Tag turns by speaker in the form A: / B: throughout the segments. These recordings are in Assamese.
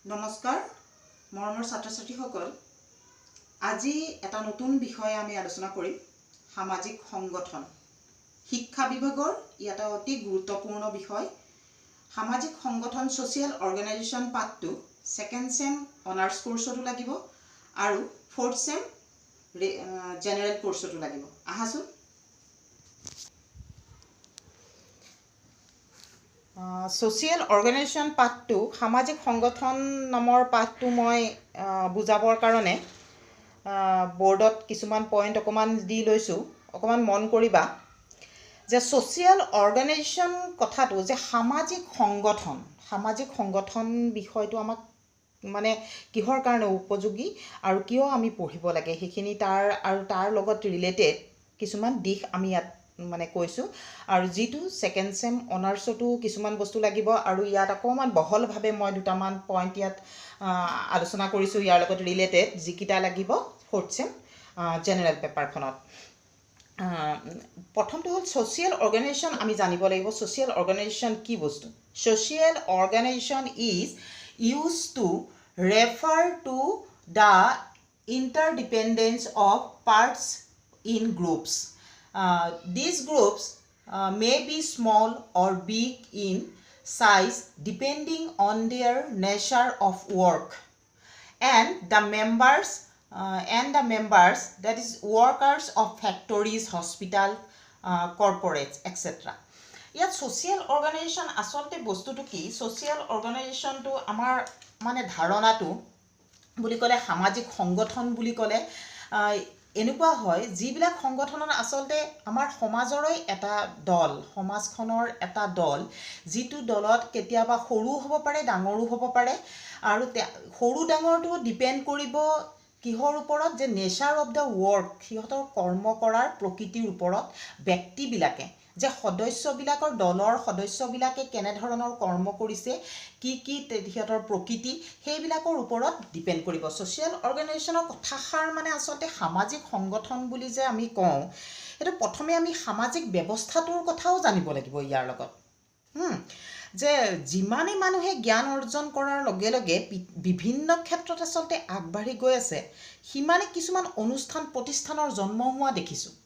A: নমস্কাৰ মৰমৰ ছাত্ৰ-ছাত্ৰীসকল আজি এটা নতুন বিষয় আমি আলোচনা কৰিম সামাজিক সংগঠন শিক্ষা বিভাগৰ এটা অতি গুৰুত্বপূৰ্ণ বিষয় সামাজিক সংগঠন সোশিয়াল অৰ্গানাইজেশ্যন পাৰ্টটো সেকেন্ড সেম অনাৰ্স কোৰ্সটো লাগিব আৰু ফোৰ্থ সেম জেনাৰেল কোৰ্সটো লাগিব আহাসুন সোশিয়াল অৰ্গানাইজেশ্যন পাঠটো সামাজিক সংগঠন নামৰ পাঠটো মই বুজাবৰ কাৰণে বোৰ্ডত কিছুমান পইণ্ট অকমান দি লৈছোঁ অকমান মন কৰিবা যে সোশিয়াল অৰ্গানাইজেশ্যন কথাটো যে সামাজিক সংগঠন বিষয়টো আমাক মানে কিহৰ কাৰণে উপযোগী আৰু কিয় আমি পঢ়িব লাগে সেইখিনি তাৰ লগত ৰিলেটেড কিছুমান দিশ আমি ইয়াত মানে কৈছো আৰু যেটো সেকেন্ড সেম অনাৰ্সটো কিছুমান বস্তু লাগিব আৰু ইয়াত অকমান বহলভাৱে মই দুটামান পইণ্ট ইয়াত আলোচনা কৰিছো ইয়াৰ লগত ৰিলেটেড যিকিটা লাগিব ফোৰ্থ সেম জেনাৰেল পেপাৰখনত প্ৰথমটো হ'ল সোশিয়াল অৰ্গানাইজেশ্যন আমি জানিব লাগিব সোশিয়াল অৰ্গানাইজেশ্যন কি বস্তু social organisation is used to refer to the interdependence of parts in groups. These groups may be small or big in size depending on their nature of work and the members that is workers of factories, hospital, corporates, etc. ইয়াত সোশিয়াল অৰ্গানাইজেশ্যন আসলতে বস্তুটো কি সোশিয়াল অৰ্গানাইজেশ্যনটো আমাৰ মানে ধাৰণাটো বুলি ক'লে সামাজিক সংগঠন বুলি ক'লে এনেকুৱা হয় যিবিলাক সংগঠনৰ আসলতে আমাৰ সমাজৰই এটা দল সমাজখনৰ এটা দল যিটো দলত কেতিয়াবা সৰু হ'ব পাৰে ডাঙৰো হ'ব পাৰে আৰু সৰু ডাঙৰটো ডিপেন্ড কৰিব কিহৰ ওপৰত যে নেচাৰ অফ দ্য ৱৰ্ক সিহঁতৰ কৰ্ম কৰাৰ প্ৰকৃতিৰ ওপৰত ব্যক্তিবিলাকে যে সদস্যবিলাকৰ দলৰ সদস্যবিলাকে কেনে ধৰণৰ কৰ্ম কৰিছে কি সিহঁতৰ প্ৰকৃতি সেইবিলাকৰ ওপৰত ডিপেন্ড কৰিব সোশিয়াল অৰ্গানাইজেশ্যনৰ কথাষাৰ মানে আসলতে সামাজিক সংগঠন বুলি যে আমি কওঁ এটা প্ৰথমে আমি সামাজিক ব্যৱস্থাটোৰ কথাও জানিব লাগিব ইয়াৰ লগত যে যিমানে মানুহে জ্ঞান অৰ্জন কৰাৰ লগে লগে বিভিন্ন ক্ষেত্ৰত আসলতে আগবাঢ়ি গৈ আছে সিমানে কিছুমান অনুষ্ঠান প্ৰতিষ্ঠানৰ জন্ম হোৱা দেখিছো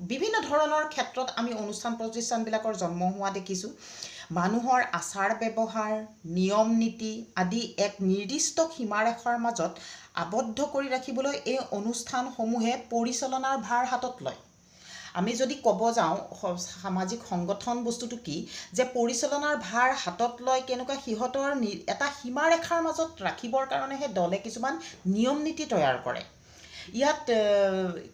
A: বিভিন্ন ধৰণৰ ক্ষেত্ৰত আমি অনুষ্ঠান প্ৰতিষ্ঠানবিলাকৰ জন্ম হোৱা দেখিছো মানুহৰ আচাৰ ব্যৱহাৰ নিয়ম নীতি আদি এক নিৰ্দিষ্ট সীমাৰেখাৰ মাজত আবদ্ধ কৰি ৰাখিবলৈ এই অনুষ্ঠানসমূহে পৰিচালনাৰ ভাৰ হাতত লয় আমি যদি ক'ব যাওঁ সামাজিক সংগঠন বস্তুটো কি যে পৰিচালনাৰ ভাৰ হাতত লয় কেনেকুৱা সিহঁতৰ এটা সীমাৰেখাৰ মাজত ৰাখিবৰ কাৰণে হে দলে কিছুমান নিয়ম নীতি তৈয়াৰ কৰে ইয়াত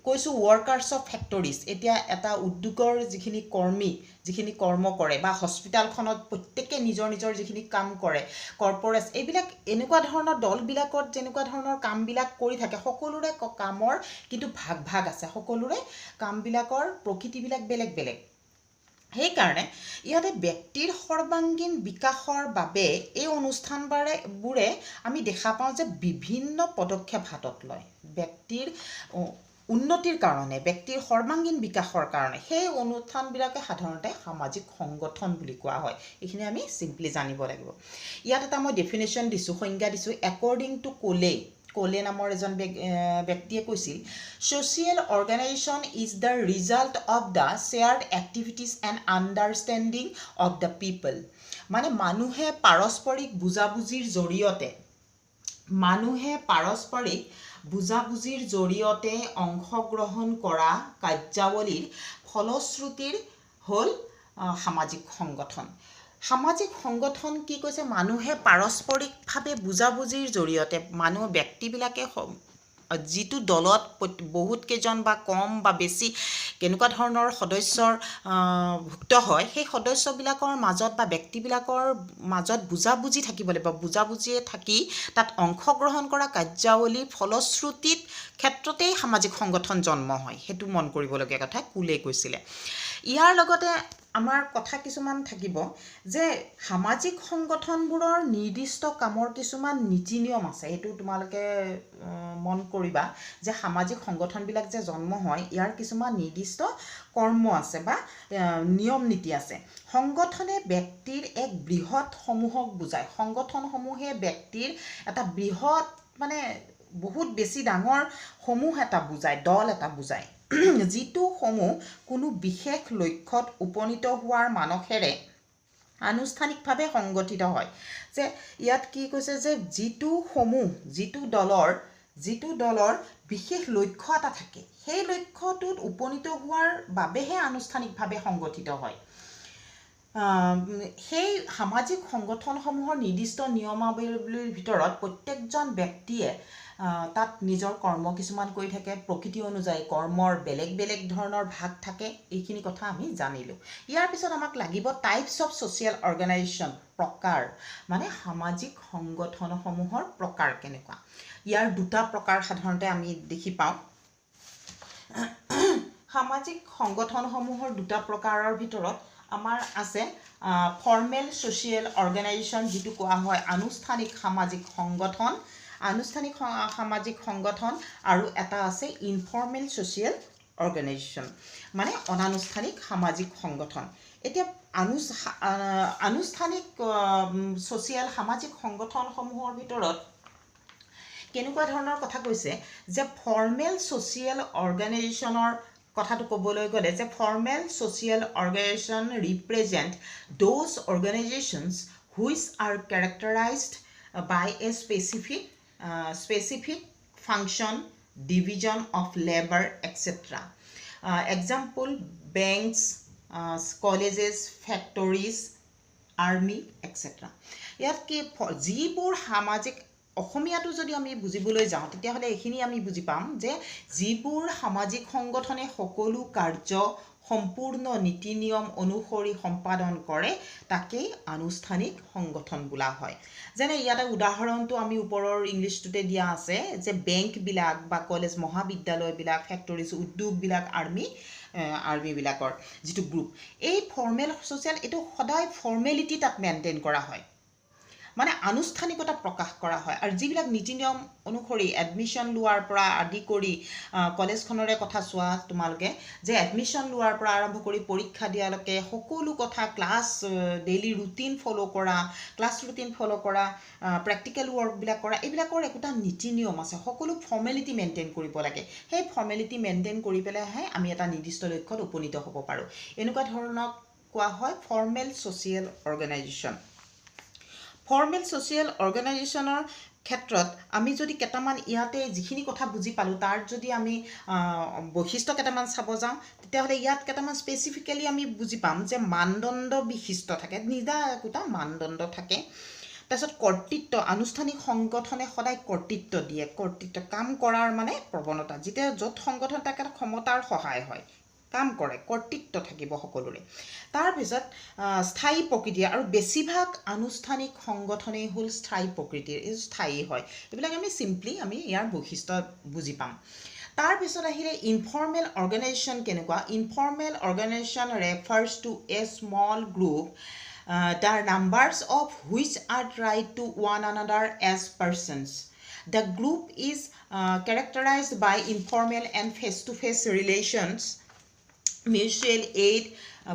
A: কৈছো ওয়াৰ্কাৰ্স অফ ফ্যাক্টৰিজ এতিয়া এটা উদ্যোগৰ যিখিনি কৰ্মী যিখিনি কৰ্ম কৰে বা হস্পিটালখনত প্ৰত্যেককে নিজৰ যিখিনি কাম কৰে কৰ্পোৰেট এইবিলাক এনেকুৱা ধৰণৰ দলবিলাকত যেনেকুৱা ধৰণৰ কামবিলাক কৰি থাকে সকলোৰে কামৰ কিন্তু ভাগ আছে সকলোৰে কামবিলাকৰ প্ৰকৃতিবিলাক বেলেগ সেই কাৰণে ইয়াতে ব্যক্তিৰ সৰ্বাঙ্গীন বিকাশৰ বাবে এই অনুষ্ঠানবোৰে আমি দেখা পাওঁ যে বিভিন্ন পদক্ষেপ হাতত লয় ব্যক্তিৰ উন্নতিৰ কাৰণে ব্যক্তিৰ সৰ্বাঙ্গীন বিকাশৰ কাৰণে সেই অনুষ্ঠানবিলাকে সাধাৰণতে সামাজিক সংগঠন বুলি কোৱা হয় এইখিনি আমি সিম্পলি জানিব লাগিব ইয়াত এটা মই ডেফিনেশ্যন দিছো সংজ্ঞা দিছো একৰ্ডিং টু কোলে নামৰ এজন ব্যক্তিয়ে কৈছিল social organisation is the result of the shared activities and understanding of the people মানে মানুহে পাৰস্পৰিক বুজাবুজিৰ জৰিয়তে অংশগ্ৰহণ কৰা কাৰ্যাৱলীৰ ফলশ্ৰুতিৰ হ'ল সামাজিক সংগঠন সামাজিক সংগঠন কি কৈছে মানুহে পাৰস্পৰিকভাৱে বুজাবুজিৰ জৰিয়তে ব্যক্তিবিলাকে যিটো দলত বহুত কেইজন বা কম বা বেছি কেনেকুৱা ধৰণৰ সদস্যৰ ভুক্ত হয় সেই সদস্যবিলাকৰ মাজত বা ব্যক্তিবিলাকৰ মাজত বুজাবুজি থাকিব লাগিব বুজাবুজিয়ে থাকি তাত অংশগ্ৰহণ কৰা কাৰ্যাৱলীৰ ফলশ্ৰুতিত ক্ষেত্ৰতেই সামাজিক সংগঠন জন্ম হয় সেইটো মন কৰিবলগীয়া কথা কোলে কৈছিলে ইয়াৰ লগতে আমাৰ কথা কিছুমান থাকিব যে সামাজিক সংগঠনবোৰৰ নিৰ্দিষ্ট কামৰ কিছুমান নীতি নিয়ম আছে। এইটো তোমালোকে মন কৰিবা যে সামাজিক সংগঠনবিলাক যে জন্ম হয় ইয়াৰ কিছুমান নিৰ্দিষ্ট কৰ্ম আছে বা নিয়ম নীতি আছে। সংগঠনে ব্যক্তিৰ এক বৃহৎ সমূহক বুজায়। সংগঠনসমূহে ব্যক্তিৰ এটা বৃহৎ মানে বহুত বেছি ডাঙৰ সমূহ এটা বুজায়, দল এটা বুজায়, যিটো সমূহ কোনো বিশেষ লক্ষ্যত উপনীত হোৱাৰ মানসেৰে আনুষ্ঠানিকভাৱে সংগঠিত হয়। যে ইয়াত কি কৈছে যে যিটো দলৰ বিশেষ লক্ষ্য এটা থাকে, সেই লক্ষ্যটোত উপনীত হোৱাৰ বাবেহে আনুষ্ঠানিকভাৱে সংগঠিত হয়। সেই সামাজিক সংগঠনসমূহৰ নিৰ্দিষ্ট নিয়মাৱলীৰ ভিতৰত প্ৰত্যেকজন ব্যক্তিয়ে তাত নিজৰ কৰ্ম কিছুমান কৰি থাকে। প্ৰকৃতি অনুযায়ী কৰ্মৰ বেলেগ বেলেগ ধৰণৰ ভাগ থাকে। এইখিনি কথা আমি জানিলোঁ। ইয়াৰ পিছত আমাক লাগিব টাইপছ অফ ছ'চিয়েল অৰ্গেনাইজেশ্যন, প্ৰকাৰ, মানে সামাজিক সংগঠনসমূহৰ প্ৰকাৰ কেনেকুৱা। ইয়াৰ দুটা প্ৰকাৰ সাধাৰণতে আমি দেখি পাওঁ। সামাজিক সংগঠনসমূহৰ দুটা প্ৰকাৰৰ ভিতৰত আমাৰ আছে ফৰ্মেল ছ'চিয়েল অৰ্গেনাইজেশ্যন, যিটো কোৱা হয় আনুষ্ঠানিক সামাজিক সংগঠন, আৰু এটা আছে ইনফৰ্মেল ছ'চিয়েল অৰ্গেনাইজেশ্যন, মানে অনানুষ্ঠানিক সামাজিক সংগঠন। এতিয়া আনুষ্ঠানিক ছ'চিয়েল সামাজিক সংগঠনসমূহৰ ভিতৰত কেনেকুৱা ধৰণৰ কথা কৈছে যে ফৰ্মেল ছ'চিয়েল অৰ্গেনাইজেশ্যনৰ কথাটো ক'বলৈ গ'লে যে formal social organisation represent those organisations which are characterised by a specific function, division of labour etcetera. Example banks, colleges, factories, army etcetera. ইয়াত কি যিবোৰ সামাজিক, অসমীয়াটো যদি আমি বুজিবলৈ যাওঁ তেতিয়াহ'লে এইখিনি আমি বুজি পাম যে যিবোৰ সামাজিক সংগঠনে সকলো কাৰ্য সম্পূৰ্ণ নীতি নিয়ম অনুসৰি সম্পাদন কৰে তাকেই আনুষ্ঠানিক সংগঠন বোলা হয়। যেনে ইয়াতে উদাহৰণটো আমি ওপৰৰ ইংলিছটোতে দিয়া আছে যে বেংকবিলাক বা কলেজ মহাবিদ্যালয়বিলাক, ফেক্টৰীজ, উদ্যোগবিলাক, আৰ্মিবিলাকৰ যিটো গ্ৰুপ, এই ফৰ্মেল ছ'চিয়েল, এইটো সদায় ফৰ্মেলিটি তাত মেইনটেইন কৰা হয়, মানে আনুষ্ঠানিকতা প্ৰকাশ কৰা হয়। আৰু যিবিলাক নীতি নিয়ম অনুসৰি এডমিশ্যন লোৱাৰ পৰা আদি কৰি কলেজখনৰে কথা চোৱা তোমালোকে যে এডমিশ্যন লোৱাৰ পৰা আৰম্ভ কৰি পৰীক্ষা দিয়ালৈকে সকলো কথা, ক্লাছ ডেইলি ৰুটিন ফ'ল' কৰা, প্ৰেক্টিকেল ৱৰ্কবিলাক কৰা, এইবিলাকৰ একোটা নীতি নিয়ম আছে। সকলো ফৰ্মেলিটি মেইনটেইন কৰিব লাগে। সেই ফৰ্মেলিটি মেইনটেইন কৰি পেলাইহে আমি এটা নিৰ্দিষ্ট লক্ষ্যত উপনীত হ'ব পাৰোঁ। এনেকুৱা ধৰণক কোৱা হয় formal social organisation. Formal social অৰ্গেনাইজেশ্যনৰ ক্ষেত্ৰত আমি যদি কেইটামান ইয়াতে যিখিনি কথা বুজি পালোঁ তাৰ যদি আমি বৈশিষ্ট্য কেইটামান চাব যাওঁ তেতিয়াহ'লে ইয়াত কেইটামান স্পেচিফিকেলি আমি বুজি পাম যে মানদণ্ড বিশিষ্ট থাকে, নিজা একোটা মানদণ্ড থাকে। তাৰপিছত কৰ্তৃত্ব, আনুষ্ঠানিক সংগঠনে সদায় কৰ্তৃত্ব দিয়ে, কাম কৰাৰ মানে প্ৰৱণতা, যেতিয়া য'ত সংগঠন থাকে ক্ষমতাৰ সহায় হয়, কাম কৰে, কৰ্তৃত্ব থাকিব সকলোৰে। তাৰপিছত স্থায়ী প্ৰকৃতি, আৰু বেছিভাগ আনুষ্ঠানিক সংগঠনেই হ'ল স্থায়ী প্ৰকৃতিৰ, এই স্থায়ী হয়। এইবিলাক আমি ইয়াৰ বৈশিষ্ট্য বুজি পাম। তাৰপিছত আহিলে ইনফৰ্মেল অৰ্গেনাইজেশ্যন কেনেকুৱা। Informal organization refers to a small group the numbers of which are tied to one another as persons. The group is characterized by informal and face-to-face relations, mutual aid,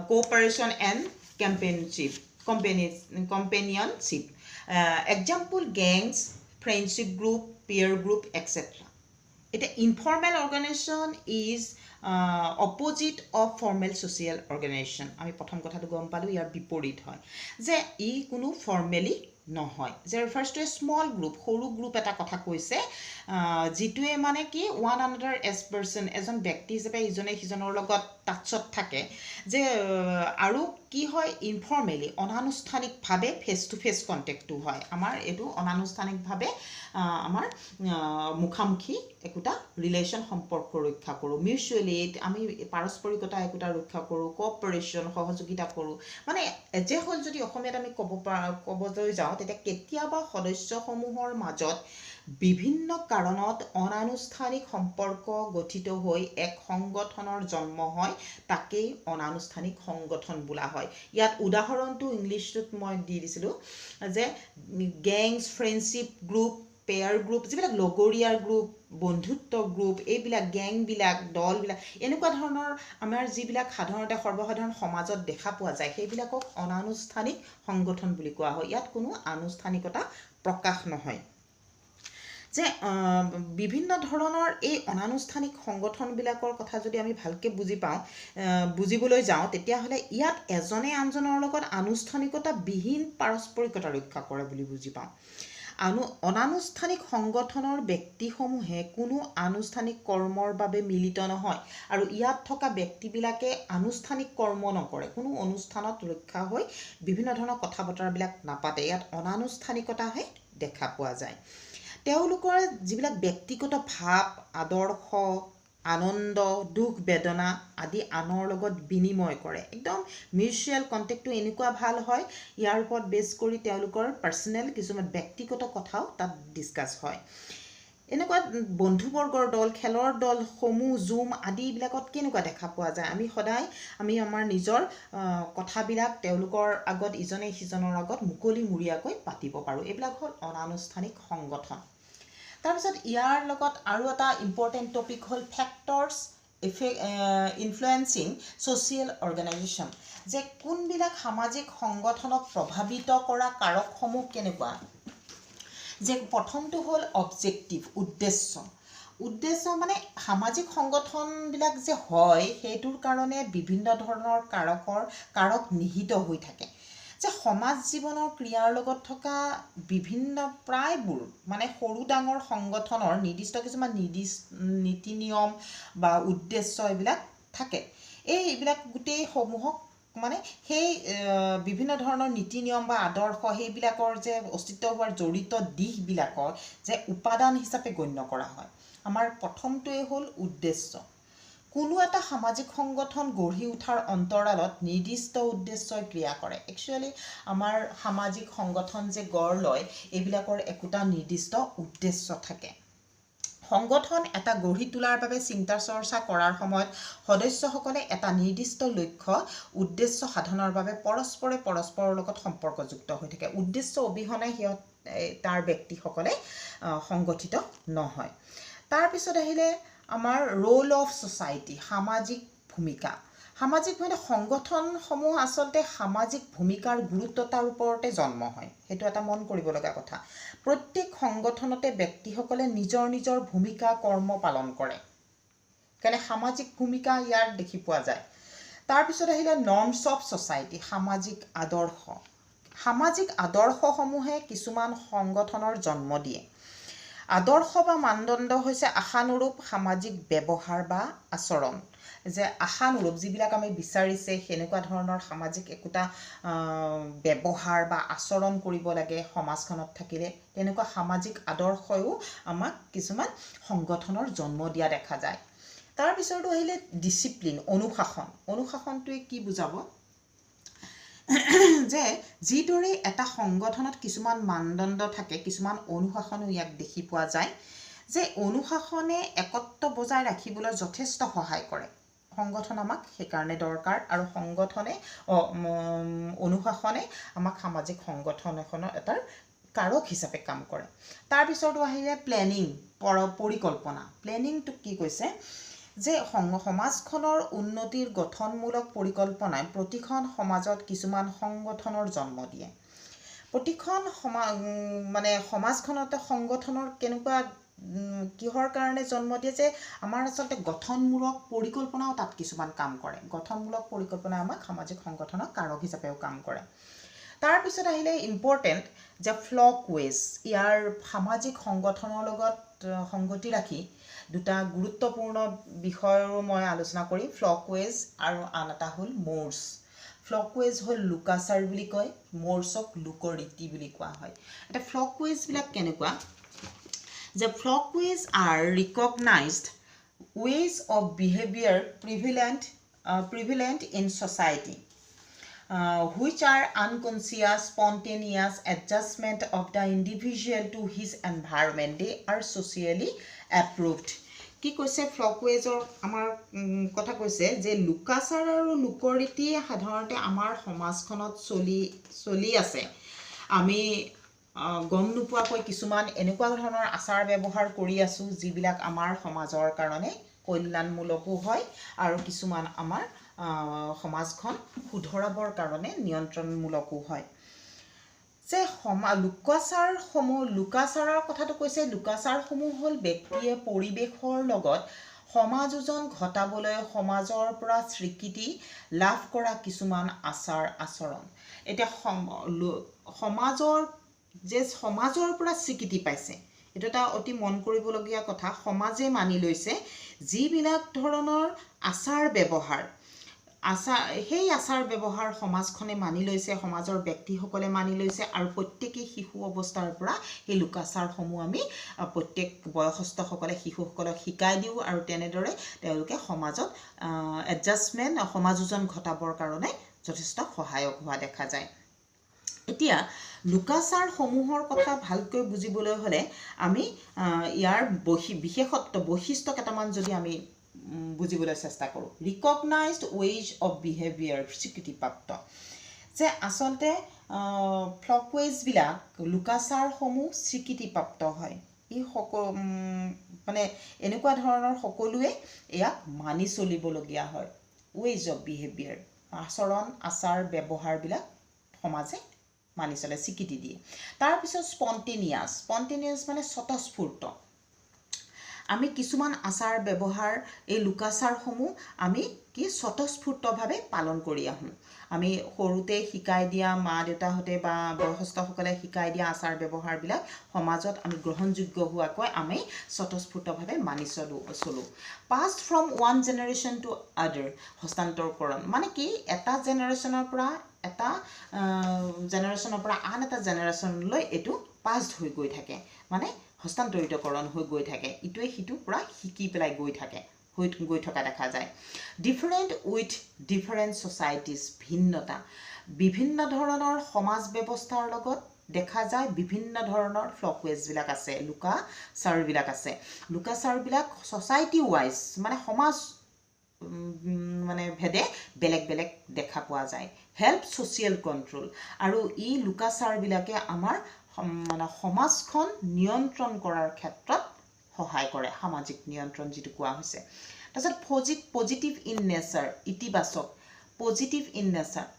A: cooperation and companionship. Example gangs, friendship group, peer group, etc. It informal organization is opposite of formal social organization. আমি প্ৰথম কথাটো গম পালোঁ, ইয়াৰ বিপৰীত হয় যে ই কোনো ফৰ্মেলি নহয়। যে refers to a small group, সৰু গ্ৰুপ এটা কথা কৈছে, যিটোৱে মানে কি ওৱান আনাডাৰ এজ পাৰ্চন, এজন ব্যক্তি হিচাপে ইজনে সিজনৰ লগত টাচত থাকে। যে আৰু কি হয় ইনফৰ্মেলি, অনানুষ্ঠানিকভাৱে ফেচ টু ফেচ কণ্টেক্টটো হয়। আমাৰ এইটো অনানুষ্ঠানিকভাৱে আমাৰ মুখামুখি একোটা ৰিলেশ্যন, সম্পৰ্ক ৰক্ষা কৰোঁ। মিউচুৱেলি আমি পাৰস্পৰিকতা একোটা ৰক্ষা কৰোঁ, কঅপাৰেশ্যন, সহযোগিতা কৰোঁ। মানে এজে হ'ল যদি অসমীয়াত আমি ক'বলৈ যাওঁ তেতিয়া কেতিয়াবা সদস্যসমূহৰ মাজত বিভিন্ন কাৰণত অনানুষ্ঠানিক সম্পৰ্ক গঠিত হৈ এক সংগঠনৰ জন্ম হয়, হয় তাকেই অনানুষ্ঠানিক সংগঠন বোলা হয় ইয়াত উদাহৰণটো ইংলিছটোত মই দি দিছিলোঁ যে gangs friendship group peer group যিবিলাক লগৰীয়াৰ গ্ৰুপ বন্ধুত্ব গ্ৰুপ এইবিলাক গেংবিলাক দলবিলাক এনেকুৱা ধৰণৰ আমাৰ যিবিলাক সাধাৰণতে সৰ্বসাধাৰণ সমাজত দেখা পোৱা যায় সেইবিলাকক অনানুষ্ঠানিক সংগঠন বুলি কোৱা হয় ইয়াত কোনো আনুষ্ঠানিকতা প্ৰকাশ নহয় যে বিভিন্ন ধৰণৰ এই অনানুষ্ঠানিক সংগঠনবিলাকৰ কথা যদি আমি ভালকৈ বুজিবলৈ যাওঁ তেতিয়াহ'লে ইয়াত এজনে আনজনৰ লগত আনুষ্ঠানিকতাবিহীন পাৰস্পৰিকতা ৰক্ষা কৰে বুলি বুজি পাওঁ অনানুষ্ঠানিক সংগঠনৰ ব্যক্তিসমূহে কোনো আনুষ্ঠানিক কৰ্মৰ বাবে মিলিত নহয় আৰু ইয়াত থকা ব্যক্তিবিলাকে আনুষ্ঠানিক কৰ্ম নকৰে কোনো অনুষ্ঠানত ৰক্ষা হৈ বিভিন্ন ধৰণৰ কথা বতৰাবিলাক নাপাতে ইয়াত অনানুষ্ঠানিকতাহে দেখা পোৱা যায় তেওঁলোকৰ যিবিলাক ব্যক্তিগত ভাৱ আদৰ্শ আনন্দ দুখ বেদনা আদি আনৰ লগত বিনিময় কৰে একদম মিউচুৱেল কণ্টেক্টটো এনেকুৱা ভাল হয় ইয়াৰ ওপৰত বেছ কৰি তেওঁলোকৰ পাৰ্চনেল কিছুমান ব্যক্তিগত কথাও তাত ডিছকাছ হয় এনেকুৱা বন্ধুবৰ্গৰ দল খেলৰ দল সমূহ জুম আদিবিলাকত কেনেকুৱা দেখা পোৱা যায় আমি সদায় আমাৰ নিজৰ কথাবিলাক তেওঁলোকৰ আগত ইজনে সিজনৰ আগত মুকলিমূৰীয়াকৈ পাতিব পাৰোঁ এইবিলাক হ'ল অনানুষ্ঠানিক সংগঠন তাৰপিছত ইয়াৰ লগত আৰু এটা ইম্পৰ্টেণ্ট টপিক হ'ল ফেক্টৰ্ছ ইনফ্লুৱেঞ্চিং ছ'চিয়েল অৰ্গেনাইজেশ্যন যে কোনবিলাক সামাজিক সংগঠনক প্ৰভাৱিত কৰা কাৰকসমূহ কেনেকুৱা যে প্ৰথমটো হ'ল অবজেক্টিভ উদ্দেশ্য মানে সামাজিক সংগঠনবিলাক যে হয় সেইটোৰ কাৰণে বিভিন্ন ধৰণৰ কাৰক নিহিত হৈ থাকে যে সমাজ জীৱনৰ ক্ৰিয়াৰ লগত থকা বিভিন্ন প্ৰায়বোৰ মানে সৰু ডাঙৰ সংগঠনৰ নিৰ্দিষ্ট কিছুমান নীতি নিয়ম বা উদ্দেশ্য এইবিলাক থাকে এইবিলাক গোটেইসমূহক মানে সেই বিভিন্ন ধৰণৰ নীতি নিয়ম বা আদৰ্শ সেইবিলাকৰ যে অস্তিত্ব হোৱাৰ জড়িত দিশবিলাকৰ যে উপাদান হিচাপে গণ্য কৰা হয় আমাৰ প্ৰথমটোৱে হ'ল উদ্দেশ্য কোনো এটা সামাজিক সংগঠন গঢ়ি উঠাৰ অন্তৰালত নিৰ্দিষ্ট উদ্দেশ্যই ক্ৰিয়া কৰে একচুৱেলি আমাৰ সামাজিক সংগঠন যে গঢ় লয় এইবিলাকৰ একোটা নিৰ্দিষ্ট উদ্দেশ্য থাকে সংগঠন এটা গঢ়ি তোলাৰ বাবে চিন্তা চৰ্চা কৰাৰ সময়ত সদস্যসকলে এটা নিৰ্দিষ্ট লক্ষ্য উদ্দেশ্য সাধনৰ বাবে পৰস্পৰৰ লগত সম্পৰ্কযুক্ত হৈ থাকে উদ্দেশ্য অবিহনে তাৰ ব্যক্তিসকলে সংগঠিত নহয় তাৰপিছত আহিলে আমাৰ ৰোল অফ ছ'চাইটি সামাজিক ভূমিকা সংগঠনসমূহ আচলতে সামাজিক ভূমিকাৰ গুৰুত্বতাৰ ওপৰতে জন্ম হয় সেইটো এটা মন কৰিব লগা কথা প্ৰত্যেক সংগঠনতে ব্যক্তিসকলে নিজৰ ভূমিকা কৰ্ম পালন কৰে কাৰণে সামাজিক ভূমিকা ইয়াৰ দেখি পোৱা যায় তাৰপিছত আহিলে নৰ্মছ অফ ছ'চাইটি সামাজিক আদৰ্শসমূহে কিছুমান সংগঠনৰ জন্ম দিয়ে আদৰ্শ বা মানদণ্ড হৈছে আশানুৰূপ সামাজিক ব্যৱহাৰ বা আচৰণ যে আশানুৰূপ যিবিলাক আমি বিচাৰিছে সেনেকুৱা ধৰণৰ সামাজিক একোটা ব্যৱহাৰ বা আচৰণ কৰিব লাগে সমাজখনত থাকিলে তেনেকুৱা সামাজিক আদৰ্শয়ো আমাক কিছুমান সংগঠনৰ জন্ম দিয়া দেখা যায় তাৰপিছতো আহিলে ডিচিপ্লিন অনুশাসনটোৱে কি বুজাব যে যিদৰে এটা সংগঠনত কিছুমান মানদণ্ড থাকে কিছুমান অনুশাসনো ইয়াক দেখি পোৱা যায় যে অনুশাসনে একত্ব বজাই ৰাখিবলৈ যথেষ্ট সহায় কৰে সংগঠন আমাক সেইকাৰণে দৰকাৰ আৰু অনুশাসনে আমাক সামাজিক সংগঠন এখনৰ এটাৰ কাৰক হিচাপে কাম কৰে তাৰপিছতো আহিলে প্লেনিংটোক কি কৈছে যে সমাজখনৰ উন্নতিৰ গঠনমূলক পৰিকল্পনাই প্ৰতিখন সমাজত কিছুমান সংগঠনৰ জন্ম দিয়ে প্ৰতিখন সমাজখনতে সংগঠনৰ কেনেকুৱা কিহৰ কাৰণে জন্ম দিয়ে যে আমাৰ আচলতে গঠনমূলক পৰিকল্পনাও তাত কিছুমান কাম কৰে গঠনমূলক পৰিকল্পনা আমাক সামাজিক সংগঠনৰ কাৰক হিচাপেও কাম কৰে তাৰপিছত আহিলে ইম্পৰ্টেণ্ট যে ফ্লকৱেজ ইয়াৰ সামাজিক সংগঠনৰ লগত সংগতি ৰাখি দুটা গুৰুত্বপূৰ্ণ বিষয়ৰো মই আলোচনা কৰিম ফ্লকৱেজ আৰু আন এটা হ'ল ম'ৰ্ছ ফ্লকৱেজ হ'ল লোকাচাৰ বুলি কয় ম'ৰ্ছক লোকৰীতি বুলি কোৱা হয় এতিয়া ফ্লকৱেজবিলাক কেনেকুৱা যে folkways are recognised ways of behaviour prevalent in society which are unconscious, spontaneous adjustment of the individual to his environment. They are socially approved. কি কৈছে ফ্লকৱেজৰ আমাৰ কথা কৈছে যে লোকাচাৰ আৰু লোকৰীতিয়ে সাধাৰণতে আমাৰ সমাজখনত চলি আছে আমি গম নোপোৱাকৈ কিছুমান এনেকুৱা ধৰণৰ আচাৰ ব্যৱহাৰ কৰি আছোঁ যিবিলাক আমাৰ সমাজৰ কাৰণে কল্যাণমূলকো হয় আৰু কিছুমান আমাৰ সমাজখন শুধৰাবৰ কাৰণে নিয়ন্ত্ৰণমূলকো হয় যে লোকাচাৰৰ কথাটো কৈছে লোকাচাৰসমূহ হ'ল ব্যক্তিয়ে পৰিৱেশৰ লগত সমাযোজন ঘটাবলৈ সমাজৰ পৰা স্বীকৃতি লাভ কৰা কিছুমান আচাৰ আচৰণ এতিয়া সমাজৰ পৰা স্বীকৃতি পাইছে এইটো এটা অতি মন কৰিবলগীয়া কথা সমাজে মানি লৈছে যিবিলাক ধৰণৰ আচাৰ ব্যৱহাৰ সেই আচাৰ ব্যৱহাৰ সমাজখনে মানি লৈছে সমাজৰ ব্যক্তিসকলে মানি লৈছে আৰু প্ৰত্যেকেই শিশু অৱস্থাৰ পৰা এই লোকাচাৰসমূহ আমি প্ৰত্যেক বয়সস্থসকলে শিশুসকলক শিকাই দিওঁ আৰু তেনেদৰে তেওঁলোকে সমাজত এডজাষ্টমেণ্ট সমাযোজন ঘটাবৰ কাৰণে যথেষ্ট সহায়ক হোৱা দেখা যায় এতিয়া লোকাচাৰসমূহৰ কথা ভালকৈ বুজিবলৈ হ'লে আমি ইয়াৰ বৈশিষ্ট্য কেইটামান যদি আমি বুজিবলৈ চেষ্টা কৰোঁ ৰিকগনাইজড ৱেজ অফ বিহেভিয়াৰ স্বীকৃতিপ্ৰাপ্ত যে আচলতে ফ্লকৱেজবিলাক লোকাচাৰসমূহ স্বীকৃতিপ্ৰাপ্ত হয় মানে এনেকুৱা ধৰণৰ সকলোৱে ইয়াক মানি চলিবলগীয়া হয় ৱেজ অফ বিহেভিয়াৰ আচাৰ ব্যৱহাৰবিলাক সমাজে মানি চলে স্বীকৃতি দিয়ে তাৰপিছত স্পণ্টেনিয়াছ মানে স্বতঃস্ফূৰ্ত আমি কিছুমান আচাৰ ব্যৱহাৰ এই লোকাচাৰসমূহ আমি কি স্বতঃস্ফূৰ্তভাৱে পালন কৰি আহোঁ আমি সৰুতে শিকাই দিয়া মা দেউতাহঁতে বা বয়সস্থসকলে শিকাই দিয়া আচাৰ ব্যৱহাৰবিলাক সমাজত আমি গ্ৰহণযোগ্য হোৱাকৈ আমি স্বতঃস্ফূৰ্তভাৱে মানি চলোঁ passed from one generation to other হস্তান্তৰকৰণ মানে কি এটা জেনেৰেশ্যনৰ পৰা আন এটা জেনেৰেশ্যনলৈ এইটো পাষ্ট হৈ গৈ থাকে মানে হস্তান্তৰিতকৰণ হৈ গৈ থাকে ইটোৱে সিটো পৰা শিকি পেলাই গৈ থকা দেখা যায় ডিফাৰেণ্ট উইথ ডিফাৰেণ্ট ছ'চাইটিজ ভিন্নতা বিভিন্ন ধৰণৰ সমাজ ব্যৱস্থাৰ লগত দেখা যায় বিভিন্ন ধৰণৰ ফ্লকৱেজবিলাক আছে লোকাচাৰবিলাক ছ'চাইটি ৱাইজ মানে সমাজ মানে ভেদে বেলেগ বেলেগ দেখা পোৱা যায় হেল্প ছ'চিয়েল কণ্ট্ৰল আৰু ই লোকাচাৰবিলাকে আমাৰ মানে সমাজখন নিয়ন্ত্ৰণ কৰাৰ ক্ষেত্ৰত সহায় কৰে সামাজিক নিয়ন্ত্ৰণ যিটো কোৱা হৈছে তাৰপিছত পজিটিভ ইন নেচাৰ ইতিবাচক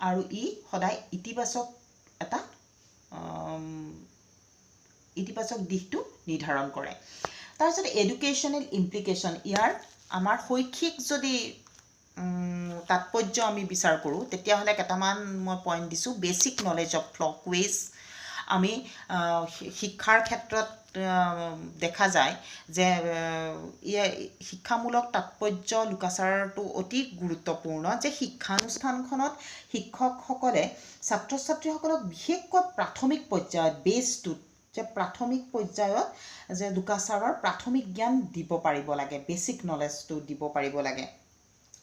A: আৰু ই সদায় ইতিবাচক দিশটো নিৰ্ধাৰণ কৰে তাৰপিছত এডুকেশ্যনেল ইমপ্লিকেশ্যন ইয়াৰ আমাৰ শৈক্ষিক যদি তাৎপৰ্য আমি বিচাৰ কৰোঁ তেতিয়াহ'লে কেইটামান মই পইণ্ট দিছোঁ বেচিক নলেজ অফ ফ্লকৱেজ আমি শিক্ষাৰ ক্ষেত্ৰত দেখা যায় যে শিক্ষামূলক তাৎপৰ্য লোকাচাৰটো অতি গুৰুত্বপূৰ্ণ যে শিক্ষানুষ্ঠানখনত শিক্ষকসকলে ছাত্ৰ ছাত্ৰীসকলক বিশেষকৈ প্ৰাথমিক পৰ্যায়ত বেছটোত যে প্ৰাথমিক পৰ্যায়ত যে লোকাচাৰৰ প্ৰাথমিক জ্ঞান দিব পাৰিব লাগে বেচিক নলেজটো দিব পাৰিব লাগে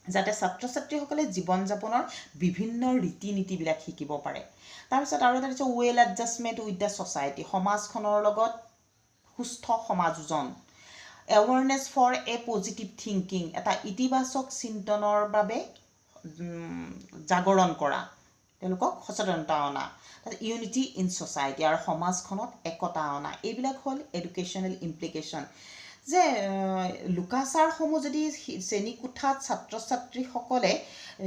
A: যাতে ছাত্ৰ ছাত্ৰীসকলে জীৱন যাপনৰ বিভিন্ন ৰীতি নীতিবিলাক শিকিব পাৰে তাৰপিছত আৰু এটা হৈছে well adjustment with the society সমাজখনৰ লগত সুস্থ সমাযোজন awareness for a positive thinking এটা ইতিবাচক চিন্তনৰ বাবে জাগৰণ কৰা তেওঁলোকক সচেতনতা অনা ইউনিটি ইন ছ'চাইটি আৰু সমাজখনত একতা অনা এইবিলাক হ'ল এডুকেশ্যনেল ইমপ্লিকেশ্যন যে লোকাচাৰসমূহ যদি শ্ৰেণীকোঠাত ছাত্ৰ ছাত্ৰীসকলে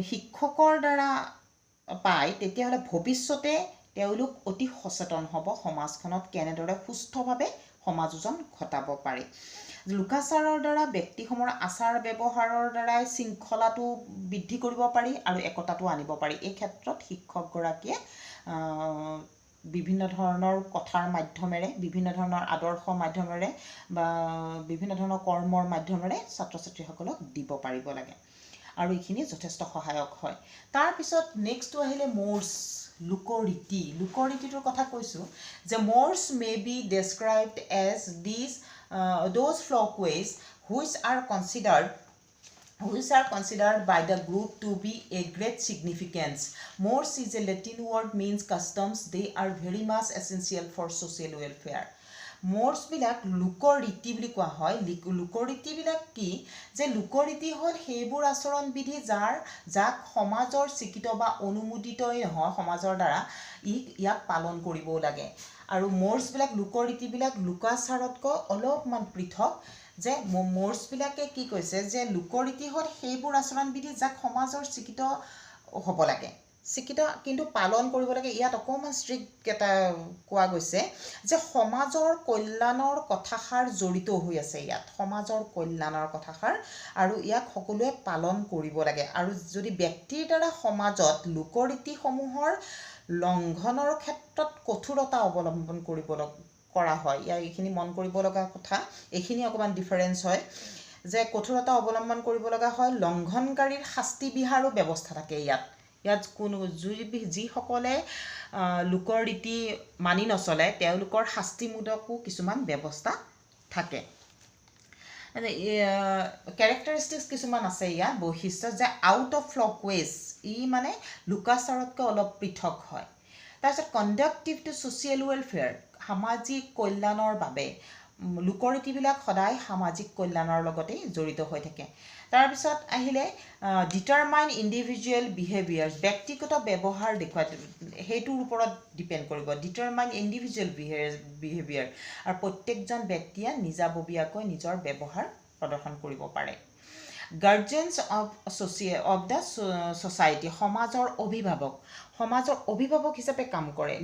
A: শিক্ষকৰ দ্বাৰা পায় তেতিয়াহ'লে ভৱিষ্যতে তেওঁলোক অতি সচেতন হ'ব সমাজখনত কেনেদৰে সুস্থভাৱে সমাযোজন ঘটাব পাৰি লোকাচাৰৰ দ্বাৰা ব্যক্তিসমূহৰ আচাৰ ব্যৱহাৰৰ দ্বাৰাই শৃংখলাটো বৃদ্ধি কৰিব পাৰি আৰু একতাটো আনিব পাৰি এই ক্ষেত্ৰত শিক্ষকগৰাকীয়ে বিভিন্ন ধৰণৰ কথাৰ মাধ্যমেৰে বিভিন্ন ধৰণৰ আদৰ্শ মাধ্যমেৰে বা বিভিন্ন ধৰণৰ কৰ্মৰ মাধ্যমেৰে ছাত্ৰ ছাত্ৰীসকলক দিব পাৰিব লাগে আৰু এইখিনি যথেষ্ট সহায়ক হয় তাৰপিছত নেক্সটটো আহিলে ম'ৰ্ছ লোকৰীতিটোৰ কথা কৈছোঁ যে mores may be described as those folkways which are considered by the group to be a great significance. Mores is a Latin word means customs. They are very much essential for social welfare. মৰ্ছবিলাক লোকৰীতি বুলি কোৱা হয়। লোকৰীতিবিলাক কি যে লোকৰীতি হ'ল সেইবোৰ আচৰণ বিধি যাক সমাজৰ স্বীকৃত বা অনুমোদিতই নহয় সমাজৰ দ্বাৰা ইয়াক পালন কৰিবও লাগে। আৰু মৰ্ছবিলাক লোকৰীতিবিলাক লোকাচাৰতকৈ অলপমান পৃথক যে মৰ্ছবিলাকে কি কৈছে যে লোকৰীতি হ'ল সেইবোৰ আচৰণ বিধি যাক সমাজৰ স্বীকৃত হ'ব লাগে, স্বীকৃত কিন্তু পালন কৰিব লাগে। ইয়াত অকণমান ষ্ট্ৰিক্ট এটা কোৱা গৈছে যে সমাজৰ কল্যাণৰ কথাষাৰ জড়িত হৈ আছে ইয়াত, সমাজৰ কল্যাণৰ কথাষাৰ, আৰু ইয়াক সকলোৱে পালন কৰিব লাগে। আৰু যদি ব্যক্তিৰ দ্বাৰা সমাজত লোকৰীতিসমূহৰ লংঘনৰ ক্ষেত্ৰত কঠোৰতা অৱলম্বন কৰা হয়, এইখিনি মন কৰিব লগা কথা, এইখিনি অকণমান ডিফাৰেঞ্চ হয় যে কঠোৰতা অৱলম্বন কৰিব লগা হয়, লংঘনকাৰীৰ শাস্তি বিহাৰো ব্যৱস্থা থাকে ইয়াত কোনো যিসকলে লোকৰ ৰীতি মানি নচলে তেওঁলোকৰ শাস্তিমূলকো কিছুমান ব্যৱস্থা থাকে। কেৰেক্টাৰিষ্টিক্স কিছুমান আছে ইয়াত বৈশিষ্ট্য যে আউট অফ ফ্লকৱেজ, মানে লোকাচাৰতকৈ অলপ পৃথক হয়। তাৰপিছত কণ্ডাক্টিভ টু ছ'চিয়েল ৱেলফেয়াৰ, সামাজিক কল্যাণৰ বাবে লোকৰীতিবিলাক সদায় সামাজিক কল্যাণৰ লগতেই জড়িত হৈ থাকে। তাৰপিছত আহিলে ডিটাৰমাইন ইণ্ডিভিজুৱেল বিহেভিয়াৰ, ব্যক্তিগত ব্যৱহাৰ দেখুৱাই সেইটোৰ ওপৰত ডিপেণ্ড কৰিব, ডিটাৰমাইন ইণ্ডিভিজুৱেল বিহেভিয়াৰ, আৰু প্ৰত্যেকজন ব্যক্তিয়ে নিজাববীয়াকৈ নিজৰ ব্যৱহাৰ প্ৰদৰ্শন কৰিব পাৰে। গাৰ্জেনছ অফ দ্য ছ'চাইটি, সমাজৰ অভিভাৱক হিচাপে কাম কৰে।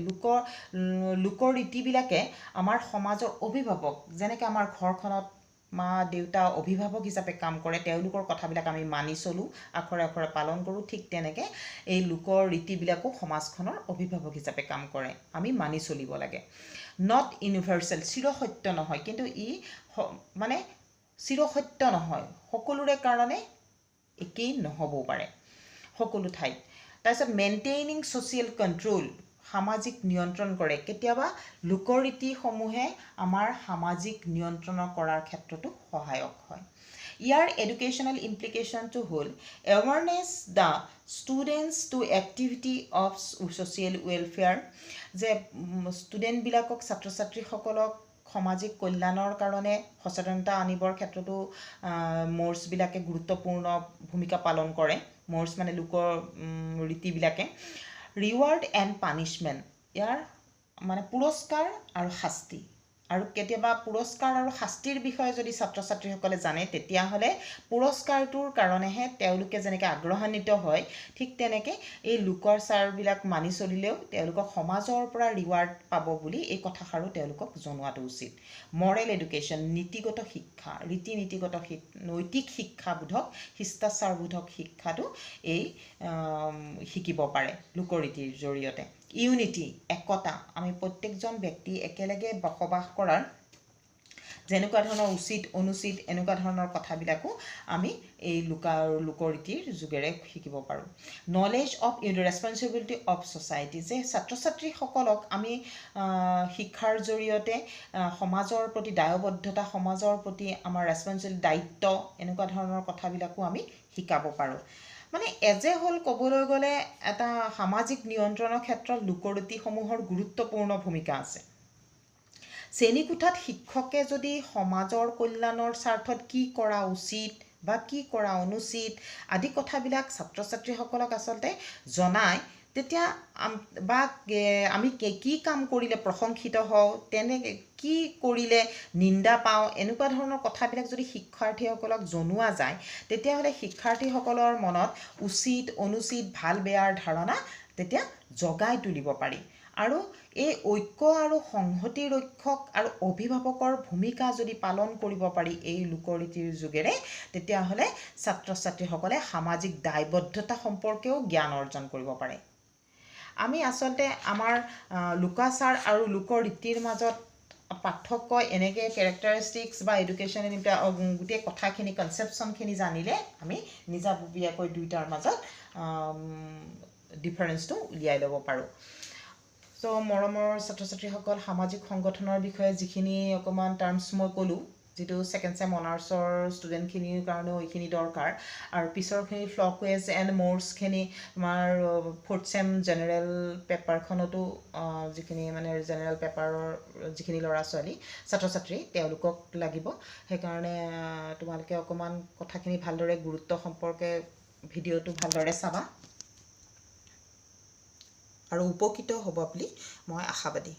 A: লোকৰীতিবিলাকে আমাৰ সমাজৰ অভিভাৱক, যেনেকৈ আমাৰ ঘৰখনত মা দেউতা অভিভাৱক হিচাপে কাম কৰে, তেওঁলোকৰ কথাবিলাক আমি মানি চলোঁ, আখৰে আখৰে পালন কৰোঁ, ঠিক তেনেকৈ এই লোকৰ ৰীতিবিলাকো সমাজখনৰ অভিভাৱক হিচাপে কাম কৰে, আমি মানি চলিব লাগে। নট ইউনিভাৰ্চেল, চিৰসত্য নহয়, কিন্তু মানে চিৰসত্য নহয়, সকলোৰে কাৰণে একেই নহ'বও পাৰে সকলো ঠাইত। তাৰপিছত মেইনটেইনিং ছ'চিয়েল কণ্ট্ৰল, সামাজিক নিয়ন্ত্ৰণ কৰে। কেতিয়াবা লোকৰীতিসমূহে আমাৰ সামাজিক নিয়ন্ত্ৰণ কৰাৰ ক্ষেত্ৰতো সহায়ক হয়। ইয়াৰ এডুকেশ্যনেল ইমপ্লিকেশ্যনটো হ'ল awareness the students to activity of social welfare, যে ষ্টুডেণ্টবিলাকক ছাত্ৰ ছাত্ৰীসকলক সামাজিক কল্যাণৰ কাৰণে সচেতনতা আনিবৰ ক্ষেত্ৰতো মৰ্ছবিলাকে গুৰুত্বপূৰ্ণ ভূমিকা পালন কৰে। মৰ্ছ মানে লোকৰ ৰীতিবিলাকে। ৰিৱাৰ্ড এণ্ড পানিছমেণ্ট, ইয়াৰ মানে পুৰস্কাৰ আৰু শাস্তি, আৰু কেতিয়াবা পুৰস্কাৰ আৰু শাস্তিৰ বিষয়ে যদি ছাত্ৰ ছাত্ৰীসকলে জানে তেতিয়াহ'লে পুৰস্কাৰটোৰ কাৰণেহে তেওঁলোকে যেনেকৈ আগ্ৰহান্বিত হয়, ঠিক তেনেকৈ এই লোকাচাৰবিলাক মানি চলিলেও তেওঁলোকক সমাজৰ পৰা ৰিৱাৰ্ড পাব বুলি এই কথাষাৰো তেওঁলোকক জনোৱাটো উচিত। মৰেল এডুকেশ্যন, নীতিগত শিক্ষা, নীতিগত নৈতিক শিক্ষাবোধক, শিষ্টাচাৰবোধক শিক্ষাটো এই শিকিব পাৰে লোকৰীতিৰ জৰিয়তে। ইউনিটি, একতা, আমি প্ৰত্যেকজন ব্যক্তি একেলগে বসবাস কৰাৰ যেনেকুৱা ধৰণৰ উচিত অনুচিত এনেকুৱা ধৰণৰ কথাবিলাকো আমি এই লোকৰীতিৰ যোগেৰে শিকিব পাৰোঁ। Knowledge of responsibility of society, যে ছাত্ৰ ছাত্ৰীসকলক আমি শিক্ষাৰ জৰিয়তে সমাজৰ প্ৰতি দায়বদ্ধতা, সমাজৰ প্ৰতি আমাৰ ৰেছপনচিবিলিটি, দায়িত্ব, এনেকুৱা ধৰণৰ কথাবিলাকো আমি শিকাব পাৰোঁ। মানে এজে হ'ল ক'বলৈ গ'লে এটা সামাজিক নিয়ন্ত্ৰণৰ ক্ষেত্ৰত লোকৰীতিসমূহৰ গুৰুত্বপূৰ্ণ ভূমিকা আছে। শ্ৰেণীকোঠাত শিক্ষকে যদি সমাজৰ কল্যাণৰ স্বাৰ্থত কি কৰা উচিত বা কি কৰা অনুচিত আদি কথাবিলাক ছাত্ৰ ছাত্ৰীসকলক আচলতে জনায়, তেতিয়া বা আমি কি কাম কৰিলে প্ৰশংসিত হওঁ, কি কৰিলে নিন্দা পাওঁ, এনেকুৱা ধৰণৰ কথাবিলাক যদি শিক্ষাৰ্থীসকলক জনোৱা যায় তেতিয়াহ'লে শিক্ষাৰ্থীসকলৰ মনত উচিত অনুচিত ভাল বেয়াৰ ধাৰণা তেতিয়া জগাই তুলিব পাৰি। আৰু এই ঐক্য আৰু সংহতি ৰক্ষক আৰু অভিভাৱকৰ ভূমিকা যদি পালন কৰিব পাৰি এই লোকৰীতিৰ যোগেৰে, তেতিয়াহ'লে ছাত্ৰ ছাত্ৰীসকলে সামাজিক দায়বদ্ধতা সম্পৰ্কেও জ্ঞান অৰ্জন কৰিব পাৰে। আমি আচলতে আমাৰ লোকাচাৰ আৰু লোকৰীতিৰ মাজত পাৰ্থক্য এনেকৈ কেৰেক্টাৰিষ্টিক্স বা এডুকেশ্যনেল গোটেই কথাখিনি কনচেপশ্যনখিনি জানিলে আমি নিজাববীয়াকৈ দুয়োটাৰ মাজত ডিফাৰেঞ্চটো উলিয়াই ল'ব পাৰোঁ। চ' মৰমৰ ছাত্ৰ ছাত্ৰীসকল, সামাজিক সংগঠনৰ বিষয়ে যিখিনি অকণমান টাৰ্মছ মই ক'লোঁ, যেটো সেকেন্ড সেম অনাৰ্সৰ ষ্টুডেণ্টখিনিৰ কাৰণেও এইখিনি দৰকাৰ আৰু পিছৰখিনি ফ্লকৱেজ এণ্ড মোৰ্ছখিনি আমাৰ ফ'ৰ্থ চেম জেনেৰেল পেপাৰখনতো যিখিনি মানে জেনেৰেল পেপাৰৰ যিখিনি ল'ৰা ছোৱালী ছাত্ৰ ছাত্ৰী তেওঁলোকক লাগিব সেইকাৰণে তোমালোকে অকণমান কথাখিনি ভালদৰে গুৰুত্ব সম্পৰ্কে ভিডিঅ'টো ভালদৰে চাবা আৰু উপকৃত হ'ব বুলি মই আশাবাদী